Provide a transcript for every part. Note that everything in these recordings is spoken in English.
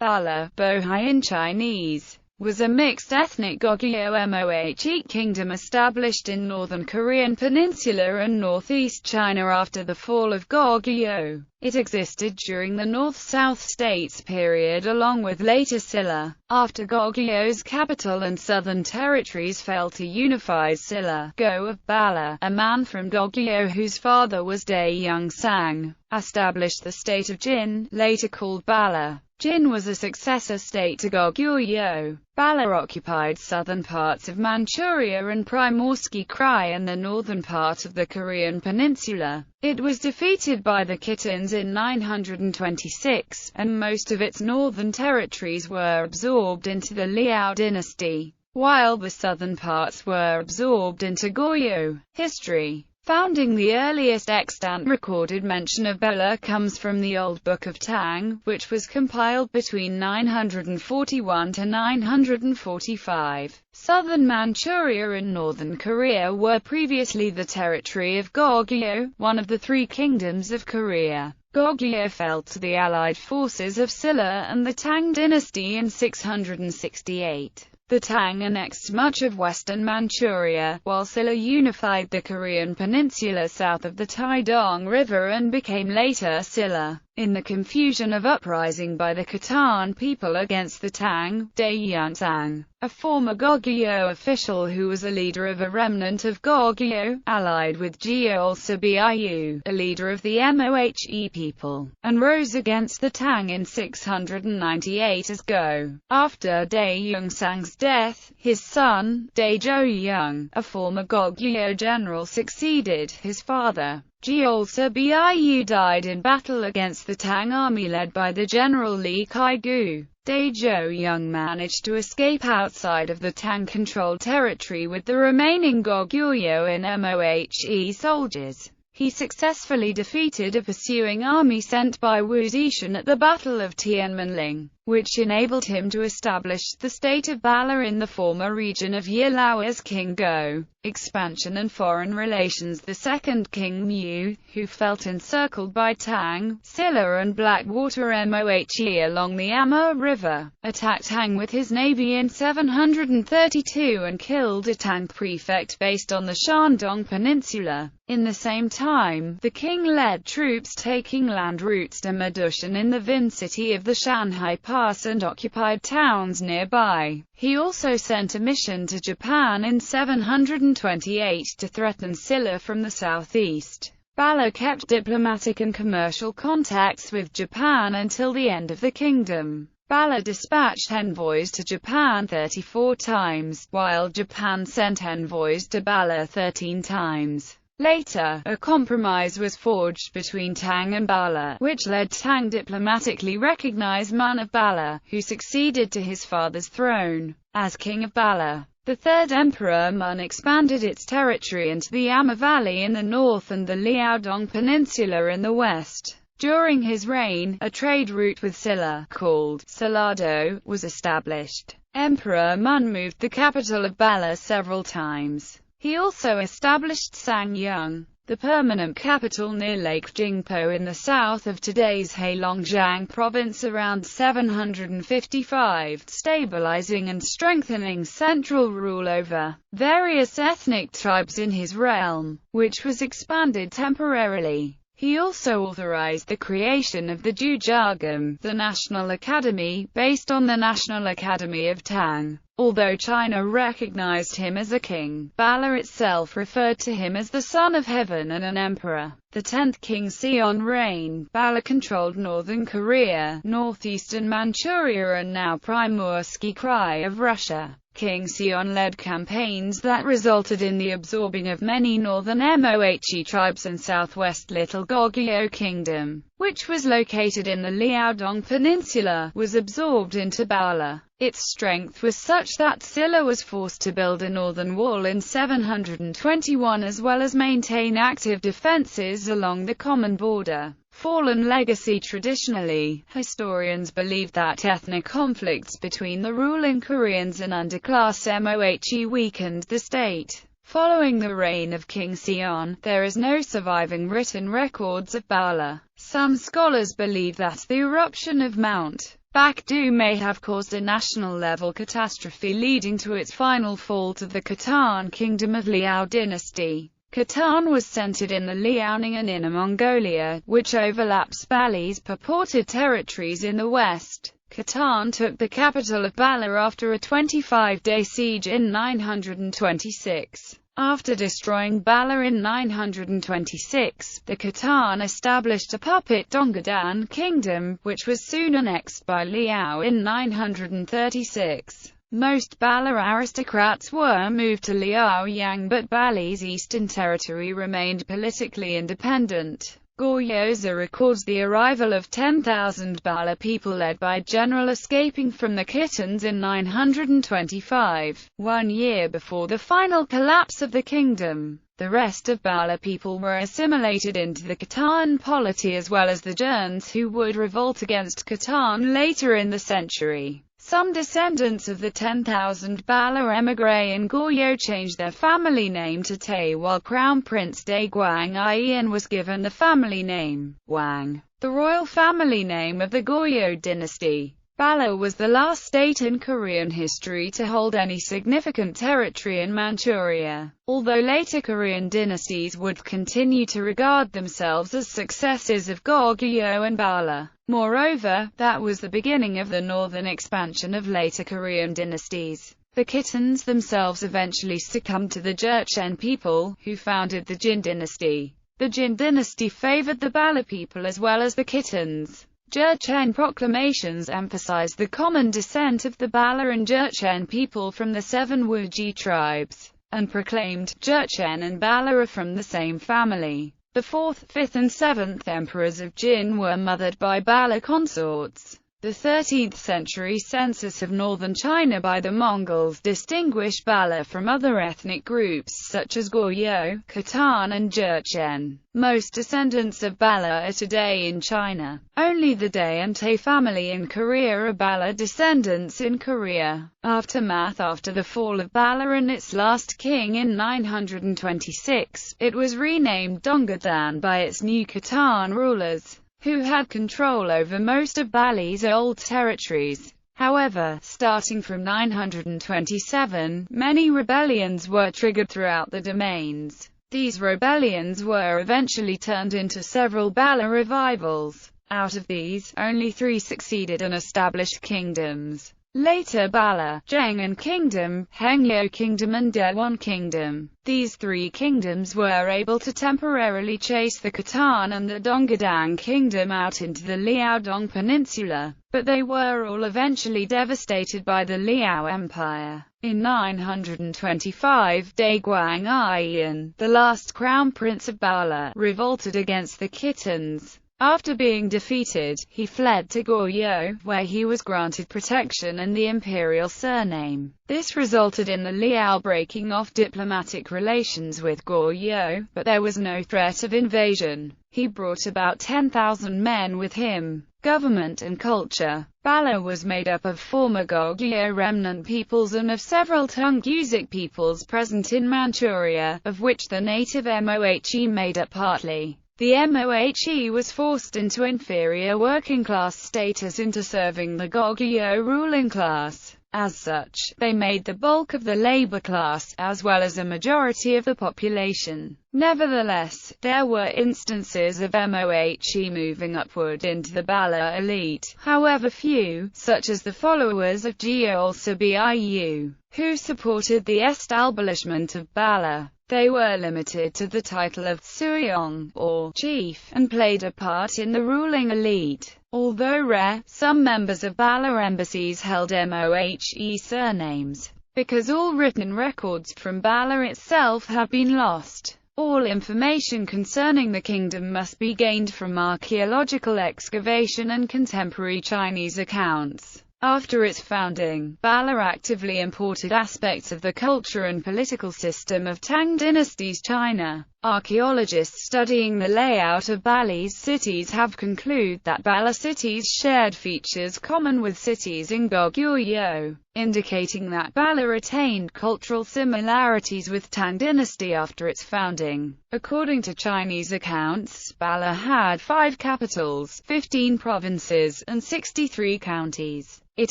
Balhae, Bohai in Chinese, was a mixed-ethnic Goguryeo-Mohe kingdom established in northern Korean peninsula and northeast China after the fall of Goguryeo. It existed during the North-South States period along with later Silla. After Goguryeu's capital and southern territories failed to unify, Silla Go of Balhae, a man from Goguryeo whose father was Dae-Yeong-sang, established the state of Jin, later called Balhae. Jin was a successor state to Goguryeo. Balhae occupied southern parts of Manchuria and Primorsky Krai and the northern part of the Korean peninsula. It was defeated by the Khitans in 926, and most of its northern territories were absorbed into the Liao dynasty, while the southern parts were absorbed into Goryeo. History. Founding. The earliest extant recorded mention of Balhae comes from the Old Book of Tang, which was compiled between 941 to 945. Southern Manchuria and northern Korea were previously the territory of Goguryeo, one of the three kingdoms of Korea. Goguryeo fell to the allied forces of Silla and the Tang dynasty in 668. The Tang annexed much of western Manchuria, while Silla unified the Korean peninsula south of the Taedong River and became later Silla. In the confusion of uprising by the Khitan people against the Tang, Dae-Yeong-sang, a former Goguryeo official who was a leader of a remnant of Goguryeo, allied with Jeol-Subiayu, a leader of the Mohe people, and rose against the Tang in 698 as Go. After Dae-Yeong-sang's death, his son, Dae-Jo-young, a former Goguryeo general, succeeded his father. Jeol-Subiayu died in battle against the Tang army led by the general Lee Kai-gu. Dae-Jo-young managed to escape outside of the Tang-controlled territory with the remaining Goguryeo and Mohe soldiers. He successfully defeated a pursuing army sent by Wu Zishan at the Battle of Tianmenling, which enabled him to establish the state of Balhae in the former region of Yilao as King Go. Expansion and foreign relations. The second King Mu, who felt encircled by Tang, Silla and Blackwater Mohe along the Amur River, attacked Tang with his navy in 732 and killed a Tang prefect based on the Shandong Peninsula. In the same time, the king led troops taking land routes to Madushan in the Vin city of the Shanhai Pass and occupied towns nearby. He also sent a mission to Japan in 728 to threaten Silla from the southeast. Balhae kept diplomatic and commercial contacts with Japan until the end of the kingdom. Balhae dispatched envoys to Japan 34 times, while Japan sent envoys to Balhae 13 times. Later, a compromise was forged between Tang and Balhae, which led Tang diplomatically recognize Mun of Balhae, who succeeded to his father's throne, as king of Balhae. The third emperor Mun expanded its territory into the Amur Valley in the north and the Liaodong Peninsula in the west. During his reign, a trade route with Silla, called Salado, was established. Emperor Mun moved the capital of Balhae several times. He also established Sangyang, the permanent capital near Lake Jingpo in the south of today's Heilongjiang province around 755, stabilizing and strengthening central rule over various ethnic tribes in his realm, which was expanded temporarily. He also authorized the creation of the Jujagam, the National Academy, based on the National Academy of Tang. Although China recognized him as a king, Balhae itself referred to him as the Son of Heaven and an emperor. The 10th King Seon reign, Balhae controlled northern Korea, northeastern Manchuria and now Primorsky Krai of Russia. King Seon led campaigns that resulted in the absorbing of many northern Mohe tribes and southwest Little Goguryeo Kingdom, which was located in the Liaodong Peninsula, was absorbed into Balhae. Its strength was such that Silla was forced to build a northern wall in 721 as well as maintain active defenses along the common border. Fallen legacy. Traditionally, historians believe that ethnic conflicts between the ruling Koreans and underclass Mohe weakened the state. Following the reign of King Seon, there is no surviving written records of Balhae. Some scholars believe that the eruption of Mount Baekdu may have caused a national-level catastrophe leading to its final fall to the Khitan Kingdom of Liao dynasty. Khitan was centered in the Liaoning and Inner Mongolia, which overlaps Balhae's purported territories in the west. Khitan took the capital of Balhae after a 25-day siege in 926. After destroying Balhae in 926, the Khitan established a puppet Donghadan kingdom, which was soon annexed by Liao in 936. Most Balhae aristocrats were moved to Liaoyang, but Balhae's eastern territory remained politically independent. Goryoza records the arrival of 10,000 Balhae people led by general escaping from the Khitans in 925, 1 year before the final collapse of the kingdom. The rest of Balhae people were assimilated into the Khitan polity as well as the Jurns, who would revolt against Khitan later in the century. Some descendants of the 10,000 Balhae émigré in Goryeo changed their family name to Tay, while Crown Prince Daeguang Ian was given the family name Wang, the royal family name of the Goryeo dynasty. Balhae was the last state in Korean history to hold any significant territory in Manchuria, although later Korean dynasties would continue to regard themselves as successors of Goryeo and Balhae. Moreover, that was the beginning of the northern expansion of later Korean dynasties. The Khitans themselves eventually succumbed to the Jurchen people, who founded the Jin dynasty. The Jin dynasty favored the Balhae people as well as the Khitans. Jurchen proclamations emphasized the common descent of the Balhae and Jurchen people from the 7 Wuji tribes, and proclaimed, Jurchen and Balhae are from the same family. The 4th, 5th and 7th emperors of Jin were mothered by Balhae consorts. The 13th century census of northern China by the Mongols distinguished Balhae from other ethnic groups such as Goryeo, Khitan and Jurchen. Most descendants of Balhae are today in China. Only the Dae and Tae family in Korea are Balhae descendants in Korea. Aftermath: after the fall of Balhae and its last king in 926, it was renamed Donghadan by its new Khitan rulers, who had control over most of Balhae's old territories. However, starting from 927, many rebellions were triggered throughout the domains. These rebellions were eventually turned into several Balhae revivals. Out of these, only 3 succeeded and established kingdoms. Later Balhae, Zheng'an Kingdom, Hengyeo Kingdom and Daewon Kingdom. These 3 kingdoms were able to temporarily chase the Khitan and the Donghadan Kingdom out into the Liaodong Peninsula, but they were all eventually devastated by the Liao Empire. In 925, Daeguang Ian, the last crown prince of Balhae, revolted against the Khitans. After being defeated, he fled to Goryeo, where he was granted protection and the imperial surname. This resulted in the Liao breaking off diplomatic relations with Goryeo, but there was no threat of invasion. He brought about 10,000 men with him. Government and culture. Balhae was made up of former Goryeo remnant peoples and of several Tungusic peoples present in Manchuria, of which the native Mohe made up partly. The Mohe was forced into inferior working-class status into serving the Goryeo ruling class. As such, they made the bulk of the labor class, as well as a majority of the population. Nevertheless, there were instances of Mohe moving upward into the Balhae elite, however few, such as the followers of Jeol Sabiu, who supported the establishment of Balhae. They were limited to the title of Suyeong, or chief, and played a part in the ruling elite. Although rare, some members of Balhae embassies held Mohe surnames. Because all written records from Balhae itself have been lost, all information concerning the kingdom must be gained from archaeological excavation and contemporary Chinese accounts. After its founding, Balhae actively imported aspects of the culture and political system of Tang dynasty's China. Archaeologists studying the layout of Balhae's cities have concluded that Bala cities shared features common with cities in Goguryeo, indicating that Bala retained cultural similarities with Tang dynasty after its founding. According to Chinese accounts, Bala had 5 capitals, 15 provinces, and 63 counties. It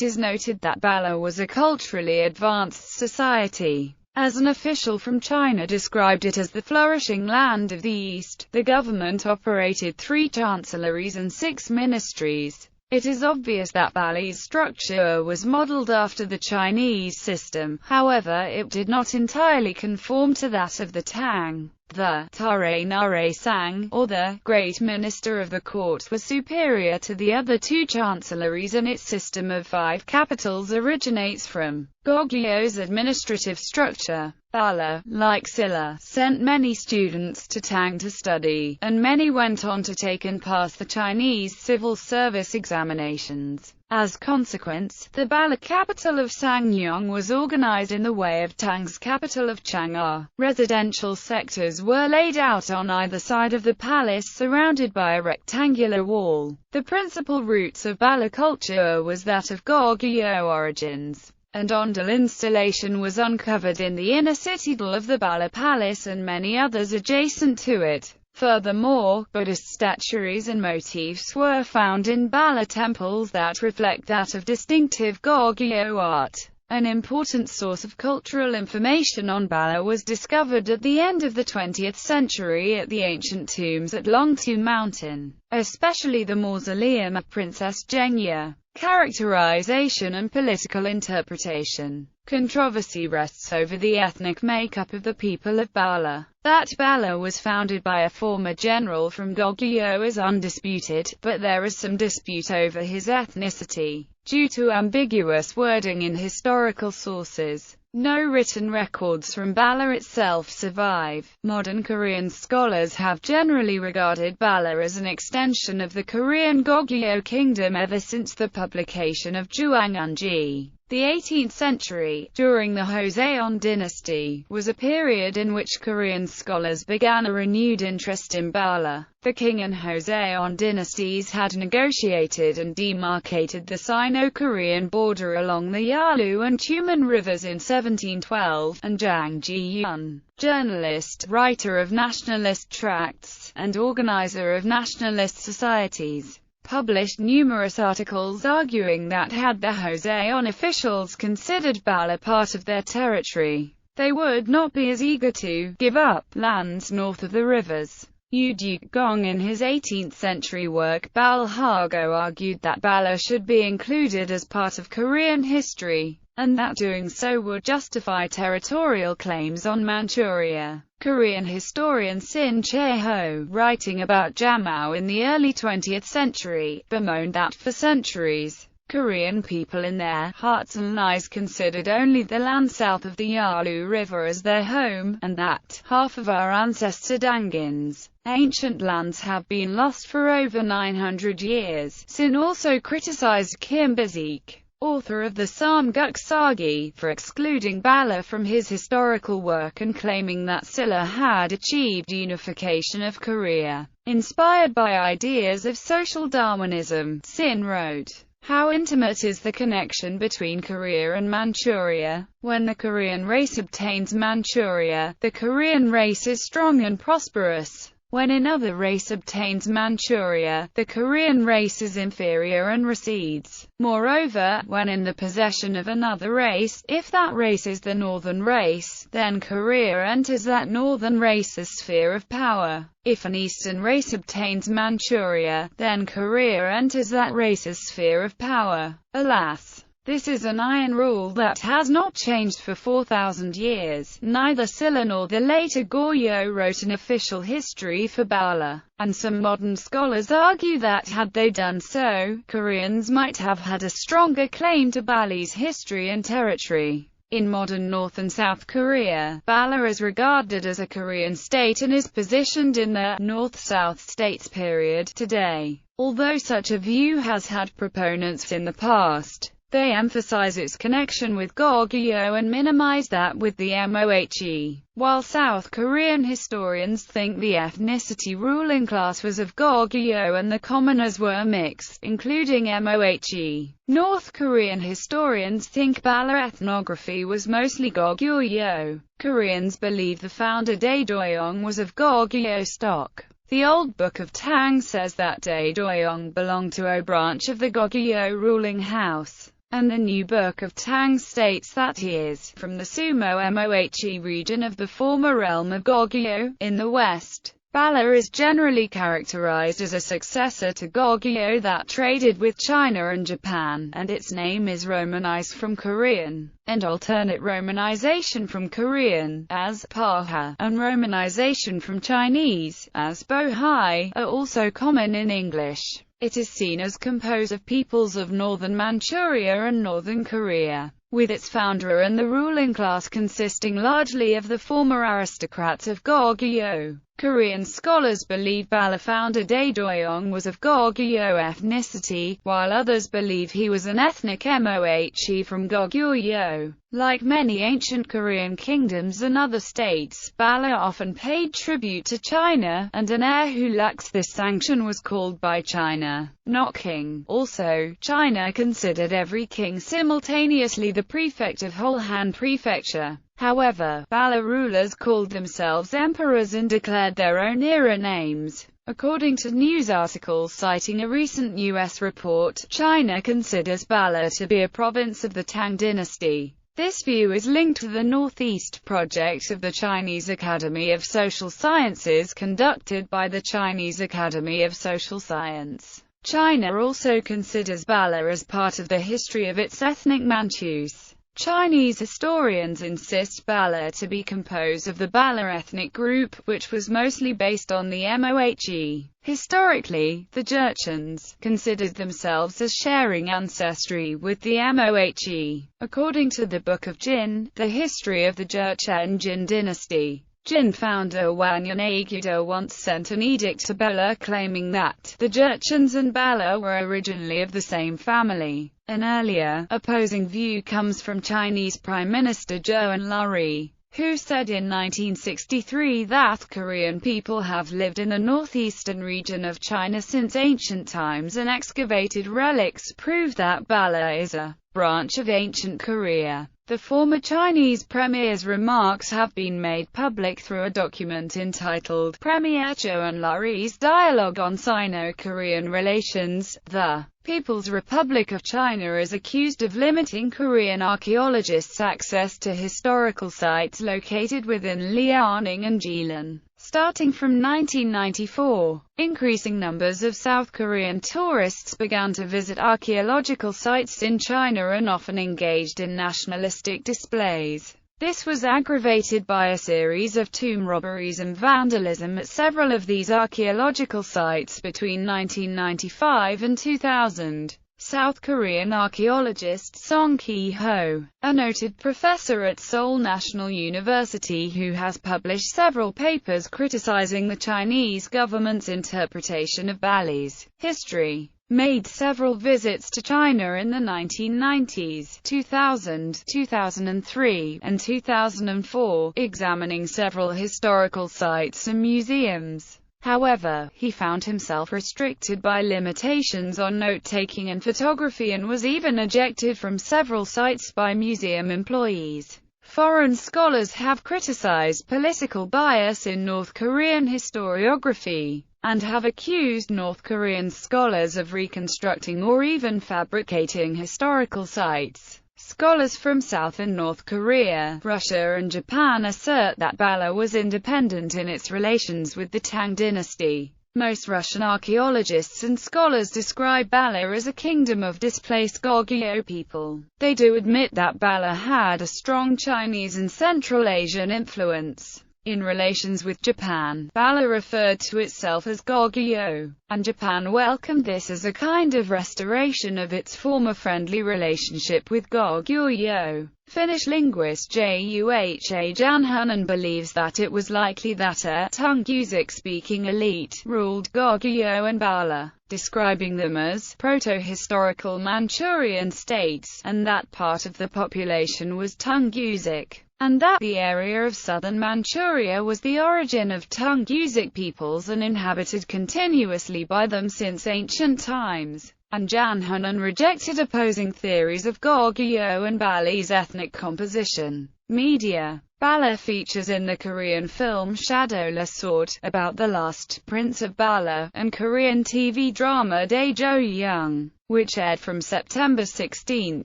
is noted that Bala was a culturally advanced society. As an official from China described it as the flourishing land of the East, the government operated 3 chancelleries and 6 ministries. It is obvious that Balhae's structure was modeled after the Chinese system, however it did not entirely conform to that of the Tang. The Tare Nare Sang, or the Great Minister of the Court, was superior to the other 2 chancelleries, and its system of 5 capitals originates from Goguryeu's administrative structure. Bala, like Silla, sent many students to Tang to study, and many went on to take and pass the Chinese civil service examinations. As consequence, the Bala capital of Sangnyong was organized in the way of Tang's capital of Chang'an. Residential sectors were laid out on either side of the palace, surrounded by a rectangular wall. The principal roots of Bala culture was that of Goguryeo origins. An ondel installation was uncovered in the inner citadel of the Bala Palace and many others adjacent to it. Furthermore, Buddhist statuaries and motifs were found in Bala temples that reflect that of distinctive Goguryeo art. An important source of cultural information on Bala was discovered at the end of the 20th century at the ancient tombs at Longtu Mountain, especially the mausoleum of Princess Zhengye. Characterization and political interpretation. Controversy rests over the ethnic makeup of the people of Bala. That Bala was founded by a former general from Goguryeo is undisputed, but there is some dispute over his ethnicity, due to ambiguous wording in historical sources. No written records from Bala itself survive. Modern Korean scholars have generally regarded Bala as an extension of the Korean Goguryeo kingdom ever since the publication of Juang'unji. The 18th century, during the Joseon dynasty, was a period in which Korean scholars began a renewed interest in Bala. The Qing and Joseon dynasties had negotiated and demarcated the Sino-Korean border along the Yalu and Tumen rivers in 1712, and Jang Ji-yun, journalist, writer of nationalist tracts, and organizer of nationalist societies, published numerous articles arguing that had the Joseon officials considered Bala part of their territory, they would not be as eager to give up lands north of the rivers. Yu Dugong in his 18th century work Balhae argued that Bala should be included as part of Korean history, and that doing so would justify territorial claims on Manchuria. Korean historian Sin Chae-ho, writing about Jamao in the early 20th century, bemoaned that for centuries, Korean people in their hearts and eyes considered only the land south of the Yalu River as their home, and that half of our ancestor Dangin's ancient lands have been lost for over 900 years. Sin also criticized Kim Bazik, author of the Samguk Sagi, for excluding Bala from his historical work and claiming that Silla had achieved unification of Korea. Inspired by ideas of social Darwinism, Sin wrote, "How intimate is the connection between Korea and Manchuria? When the Korean race obtains Manchuria, the Korean race is strong and prosperous. When another race obtains Manchuria, the Korean race is inferior and recedes. Moreover, when in the possession of another race, if that race is the northern race, then Korea enters that northern race's sphere of power. If an eastern race obtains Manchuria, then Korea enters that race's sphere of power." Alas, this is an iron rule that has not changed for 4,000 years. Neither Silla nor the later Goryeo wrote an official history for Bala, and some modern scholars argue that had they done so, Koreans might have had a stronger claim to Bala's history and territory. In modern North and South Korea, Bala is regarded as a Korean state and is positioned in the North-South states period today. Although such a view has had proponents in the past, They emphasize its connection with Goguryeo and minimize that with the Mohe, while South Korean historians think the ethnicity ruling class was of Goguryeo and the commoners were mixed, including Mohe. North Korean historians think Bala ethnography was mostly Goguryeo. Koreans believe the founder Daedoyong was of Goguryeo stock. The Old Book of Tang says that Daedoyong belonged to a branch of the Goguryeo ruling house, and the New Book of Tang states that he is from the Sumo Mohe region of the former realm of Goguryeo, in the west. Bala is generally characterized as a successor to Goguryeo that traded with China and Japan, and its name is romanized from Korean, and alternate romanization from Korean, as Balhae, and romanization from Chinese, as Balhae, are also common in English. It is seen as composed of peoples of northern Manchuria and northern Korea, with its founder and the ruling class consisting largely of the former aristocrats of Goguryeo. Korean scholars believe Bala founder Daedoyong was of Goguryeo ethnicity, while others believe he was an ethnic Mohe from Goguryeo. Like many ancient Korean kingdoms and other states, Bala often paid tribute to China, and an heir who lacks this sanction was called by China, not king. Also, China considered every king simultaneously the prefect of whole Han Prefecture. However, Bala rulers called themselves emperors and declared their own era names. According to news articles citing a recent U.S. report, China considers Bala to be a province of the Tang dynasty. This view is linked to the Northeast Project of the Chinese Academy of Social Sciences conducted by the Chinese Academy of Social Science. China also considers Bala as part of the history of its ethnic Manchus. Chinese historians insist Bala to be composed of the Bala ethnic group, which was mostly based on the Mohe. Historically, the Jurchens considered themselves as sharing ancestry with the Mohe. According to the Book of Jin, the history of the Jurchen Jin dynasty, Jin founder Wanyan Agudo once sent an edict to Bala claiming that the Jurchens and Bala were originally of the same family. An earlier, opposing view comes from Chinese Prime Minister Zhou Enlai, who said in 1963 that Korean people have lived in the northeastern region of China since ancient times and excavated relics prove that Bala is a branch of ancient Korea. The former Chinese premier's remarks have been made public through a document entitled Premier Zhou Enlai's Dialogue on Sino-Korean Relations. The People's Republic of China is accused of limiting Korean archaeologists' access to historical sites located within Liaoning and Jilin. Starting from 1994, increasing numbers of South Korean tourists began to visit archaeological sites in China and often engaged in nationalistic displays. This was aggravated by a series of tomb robberies and vandalism at several of these archaeological sites between 1995 and 2000. South Korean archaeologist Song Ki-ho, a noted professor at Seoul National University who has published several papers criticizing the Chinese government's interpretation of Bali's history, made several visits to China in the 1990s, 2000, 2003, and 2004, examining several historical sites and museums. However, he found himself restricted by limitations on note-taking and photography and was even ejected from several sites by museum employees. Foreign scholars have criticized political bias in North Korean historiography, and have accused North Korean scholars of reconstructing or even fabricating historical sites. Scholars from South and North Korea, Russia and Japan assert that Bala was independent in its relations with the Tang dynasty. Most Russian archaeologists and scholars describe Bala as a kingdom of displaced Goguryeo people. They do admit that Bala had a strong Chinese and Central Asian influence. In relations with Japan, Balhae referred to itself as Goguryeo, and Japan welcomed this as a kind of restoration of its former friendly relationship with Goguryeo. Finnish linguist Juha Janhunen believes that it was likely that a Tungusic-speaking elite ruled Goguryeo and Balhae, describing them as proto-historical Manchurian states, and that part of the population was Tungusic, and that the area of southern Manchuria was the origin of Tungusic peoples and inhabited continuously by them since ancient times. And Janhunen rejected opposing theories of Goguryeo and Balhae's ethnic composition. Media. Balhae features in the Korean film Shadowless Sword, about the last prince of Balhae, and Korean TV drama Daejo-young, which aired from September 16,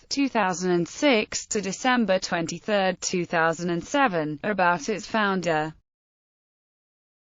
2006 to December 23, 2007, about its founder.